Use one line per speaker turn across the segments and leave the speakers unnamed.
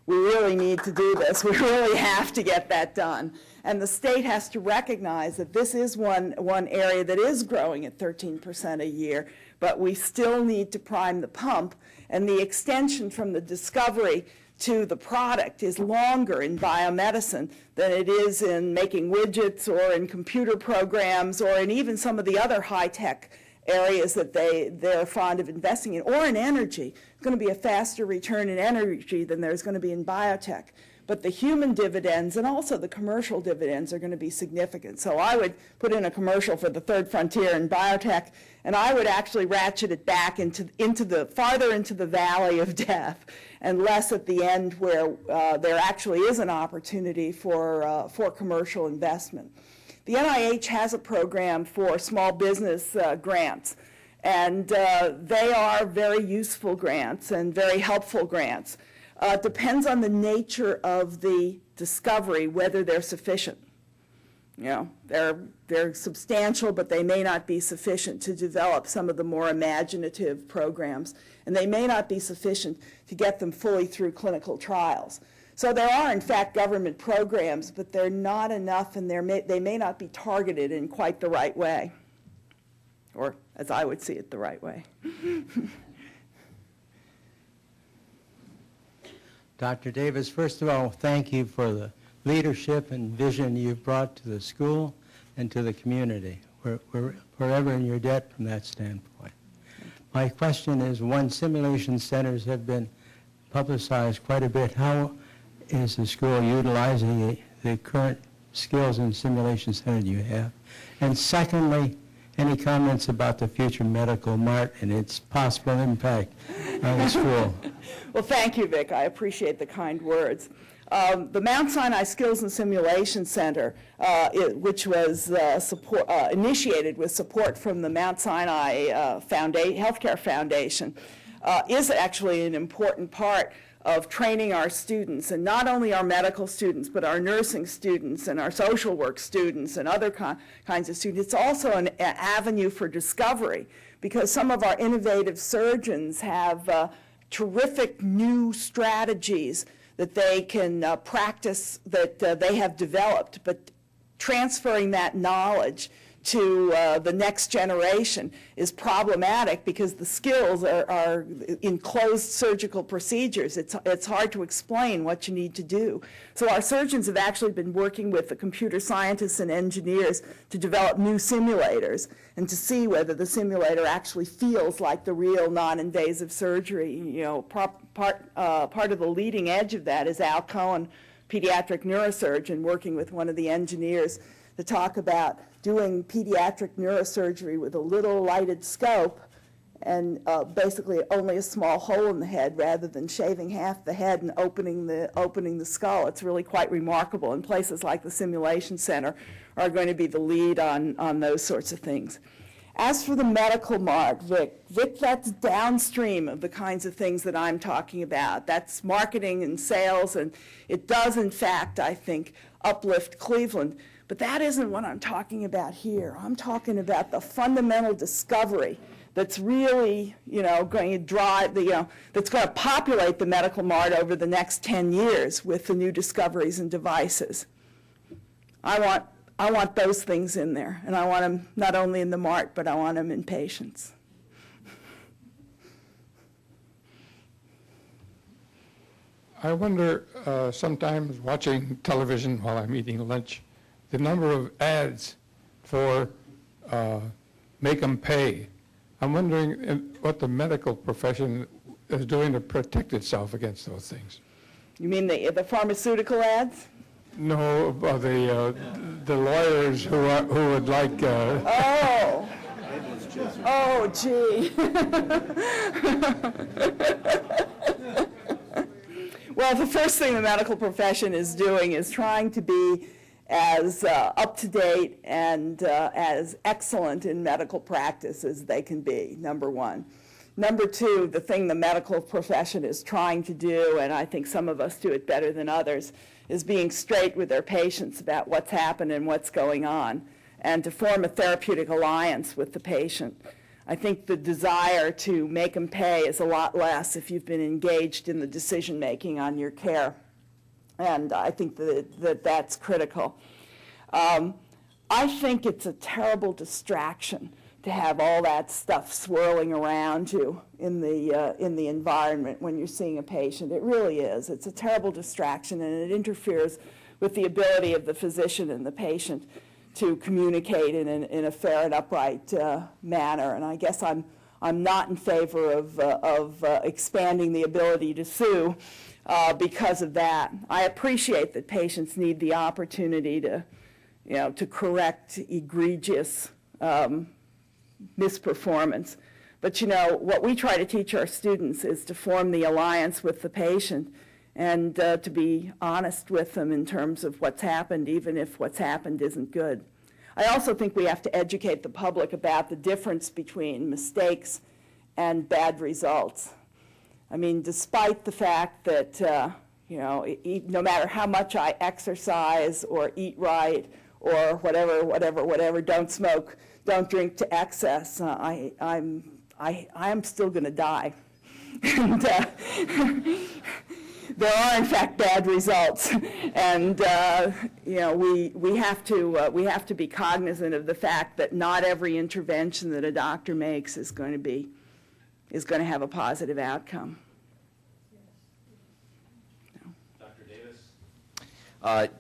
we really need to do this. We really have to get that done. And the state has to recognize that this is one area that is growing at 13% a year, but we still need to prime the pump. And the extension from the discovery to the product is longer in biomedicine than it is in making widgets or in computer programs or in even some of the other high-tech areas that they're fond of investing in, or in energy. It's going to be a faster return in energy than there's going to be in biotech. But the human dividends and also the commercial dividends are going to be significant. So I would put in a commercial for the third frontier in biotech, and I would actually ratchet it back farther into the valley of death and less at the end where there actually is an opportunity for commercial investment. The NIH has a program for small business grants, and they are very useful grants and very helpful grants. It depends on the nature of the discovery, whether they're sufficient. You know, they're substantial, but they may not be sufficient to develop some of the more imaginative programs, and they may not be sufficient to get them fully through clinical trials. So there are, in fact, government programs, but they're not enough, and they may not be targeted in quite the right way, or as I would see it, the right way.
Dr. Davis, first of all, thank you for the leadership and vision you've brought to the school and to the community. We're forever in your debt from that standpoint. My question is, one, simulation centers have been publicized quite a bit. How is the school utilizing the current skills in simulation center you have? And secondly, any comments about the future medical mart and its possible impact on the school?
Well, thank you, Vic. I appreciate the kind words. The Mount Sinai Skills and Simulation Center, which was initiated with support from the Mount Sinai Healthcare Foundation, is actually an important part of training our students, and not only our medical students, but our nursing students and our social work students and other kinds of students. It's also an avenue for discovery, because some of our innovative surgeons have terrific new strategies that they can practice, that they have developed, but transferring that knowledge to the next generation is problematic because the skills are in closed surgical procedures. It's hard to explain what you need to do. So our surgeons have actually been working with the computer scientists and engineers to develop new simulators and to see whether the simulator actually feels like the real non-invasive surgery. You know, part of the leading edge of that is Al Cohen, pediatric neurosurgeon, working with one of the engineers to talk about doing pediatric neurosurgery with a little lighted scope and basically only a small hole in the head rather than shaving half the head and opening the skull. It's really quite remarkable, and places like the Simulation Center are going to be the lead on those sorts of things. As for the medical mart, Vic, that's downstream of the kinds of things that I'm talking about. That's marketing and sales, and it does, in fact, I think, uplift Cleveland. But that isn't what I'm talking about here. I'm talking about the fundamental discovery that's really, going to drive that's going to populate the medical mart over the next 10 years with the new discoveries and devices. I want those things in there, and I want them not only in the mart, but I want them in patients.
I wonder, sometimes watching television while I'm eating lunch, the number of ads for make them pay. I'm wondering what the medical profession is doing to protect itself against those things. You
mean the pharmaceutical ads?
No, the lawyers who would like.
Oh, gee. Well, the first thing the medical profession is doing is trying to be as up-to-date and as excellent in medical practice as they can be, number one. Number two, the thing the medical profession is trying to do, and I think some of us do it better than others, is being straight with their patients about what's happened and what's going on, and to form a therapeutic alliance with the patient. I think the desire to make them pay is a lot less if you've been engaged in the decision-making on your care. And I think that's critical. I think it's a terrible distraction to have all that stuff swirling around you in the environment when you're seeing a patient. It really is. It's a terrible distraction, and it interferes with the ability of the physician and the patient to communicate in a fair and upright manner. And I guess I'm not in favor of expanding the ability to sue because of that. I appreciate that patients need the opportunity to, to correct egregious misperformance. But what we try to teach our students is to form the alliance with the patient and to be honest with them in terms of what's happened, even if what's happened isn't good. I also think we have to educate the public about the difference between mistakes and bad results. I mean, despite the fact that, no matter how much I exercise or eat right or whatever, don't smoke, don't drink to excess, I am still going to die. And, there are, in fact, bad results, and we have to be cognizant of the fact that not every intervention that a doctor makes is going to have a positive outcome.
Dr. Davis?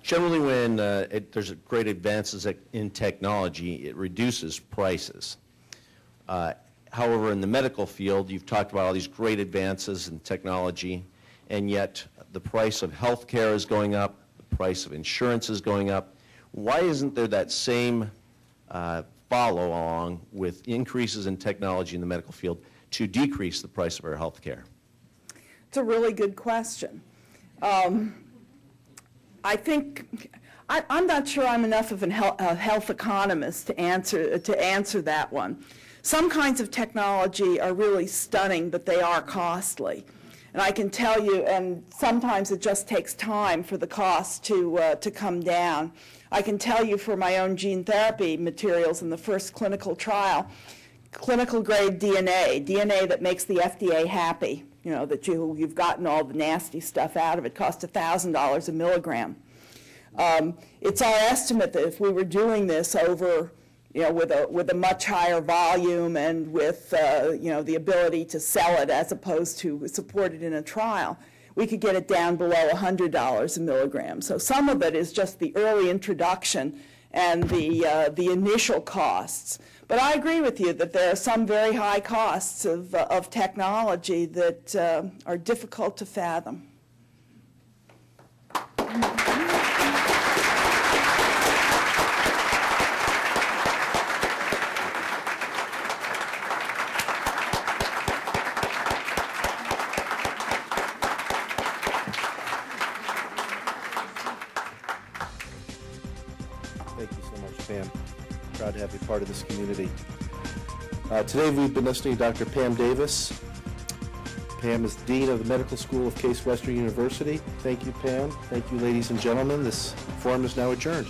Generally, when there's great advances in technology, it reduces prices. However, in the medical field, you've talked about all these great advances in technology, and yet the price of health care is going up, the price of insurance is going up. Why isn't there that same follow-along with increases in technology in the medical field to decrease the price of our health care?
It's a really good question. I think I'm not sure I'm enough of a health economist to answer that one. Some kinds of technology are really stunning, but they are costly. And I can tell you, and sometimes it just takes time for the cost to come down. I can tell you for my own gene therapy materials in the first clinical trial, clinical grade DNA that makes the FDA happy, that you've gotten all the nasty stuff out of it, cost $1,000 a milligram. It's our estimate that if we were doing this over with a much higher volume and with the ability to sell it as opposed to support it in a trial, we could get it down below $100 a milligram. So some of it is just the early introduction and the initial costs. But I agree with you that there are some very high costs of technology that are difficult to fathom.
Thank you so much, Pam. Proud to have you part of this community. Today we've been listening to Dr. Pam Davis. Pam is Dean of the Medical School of Case Western University. Thank you, Pam. Thank you, ladies and gentlemen. This forum is now adjourned.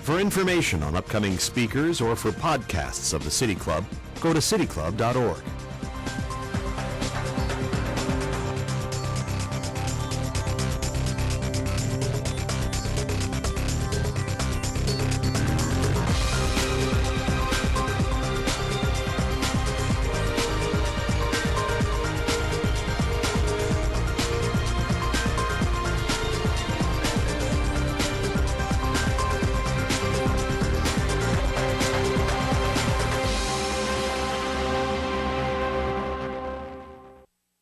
For information on upcoming speakers or for podcasts of the City Club, go to cityclub.org.